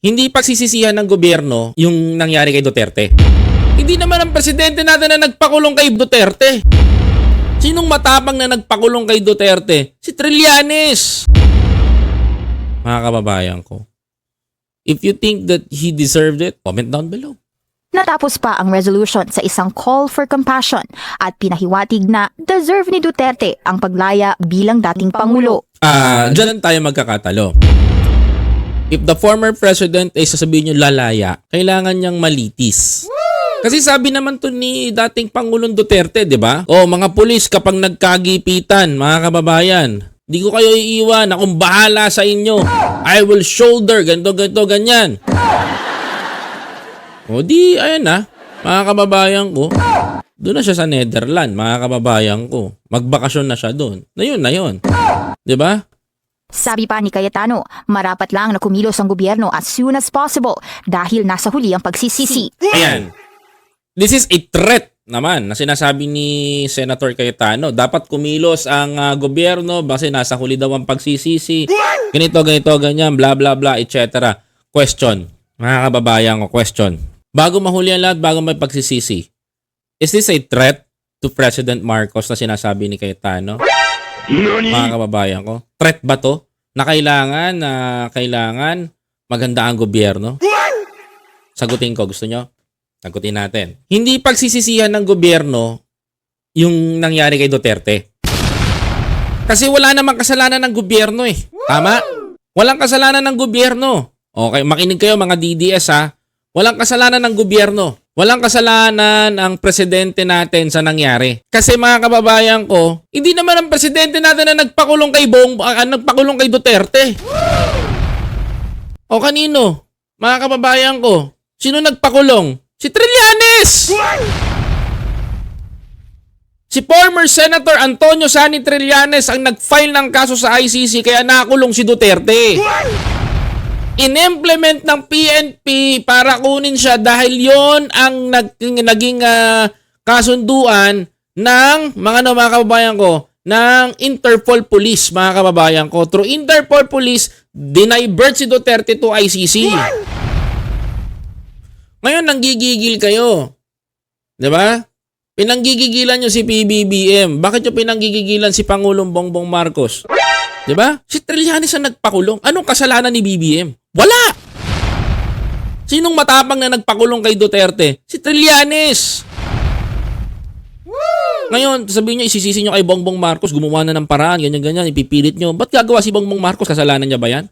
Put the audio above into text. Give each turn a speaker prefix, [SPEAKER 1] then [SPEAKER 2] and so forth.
[SPEAKER 1] Hindi pagsisisihan ng gobyerno yung nangyari kay Duterte. Hindi naman ang presidente natin na nagpakulong kay Duterte. Sinong matapang na nagpakulong kay Duterte? Si Trillanes. Mga kababayan ko, if you think that he deserved it, comment down below.
[SPEAKER 2] Natapos pa ang resolution sa isang call for compassion at pinahiwatig na deserve ni Duterte ang paglaya bilang dating Pangulo.
[SPEAKER 1] Diyan tayo magkakatalo. If the former president ay sasabihin nyo lalaya, kailangan niyang malitis. Kasi sabi naman to ni dating Pangulong Duterte, di ba? O mga pulis kapag nagkagipitan, mga kababayan, di ko kayo iiwan, akong bahala sa inyo. I will shoulder, ganito, ganyan. O di, ayan na, mga kababayan ko. Doon na siya sa Netherlands, mga kababayan ko. Magbakasyon na siya doon. Na yun. Di ba?
[SPEAKER 2] Sabi pa ni Cayetano, marapat lang na kumilos ang gobyerno as soon as possible dahil nasa huli ang pagsisisi.
[SPEAKER 1] Ayan. This is a threat naman na sinasabi ni Senator Cayetano. Dapat kumilos ang gobyerno kasi nasa huli daw ang pagsisisi. Ganito, ganyan, bla bla bla, etc. Question. Mga kababayan ko, question. Bago mahuli ang lahat, bago may pagsisisi, is this a threat to President Marcos na sinasabi ni Cayetano? Mga kababayan ko, threat ba to? Na kailangan maganda ang gobyerno? Sagutin ko, gusto nyo? Sagutin natin. Hindi pagsisisihan ng gobyerno yung nangyari kay Duterte. Kasi wala namang kasalanan ng gobyerno eh. Tama? Walang kasalanan ng gobyerno. Okay, makinig kayo mga DDS ha. Walang kasalanan ng gobyerno. Walang kasalanan ang presidente natin sa nangyari. Kasi mga kababayan ko, hindi naman ang presidente natin na nagpakulong kay Duterte. O kanino? Mga kababayan ko, sino nagpakulong? Si Trillanes! Si former Senator Antonio Sani Trillanes ang nag-file ng kaso sa ICC kaya nakulong si Duterte. In-implement ng PNP para kunin siya dahil yon ang naging kasunduan ng mga kababayan ko, ng Interpol Police, mga kababayan ko. Through Interpol Police, dinivert si Duterte to ICC. Ngayon, nanggigigil kayo. Diba? Pinanggigigilan nyo si PBBM. Bakit nyo pinanggigigilan si Pangulong Bongbong Marcos? Diba? Si Trillanes ang nagpakulong. Anong kasalanan ni BBM? Wala! Sinong matapang na nagpakulong kay Duterte? Si Trillanes. Ngayon, sabihin nyo, isisisi nyo kay Bongbong Marcos, gumawa na ng paraan, ganyan, ipipilit nyo. Ba't gagawa si Bongbong Marcos? Kasalanan niya ba yan?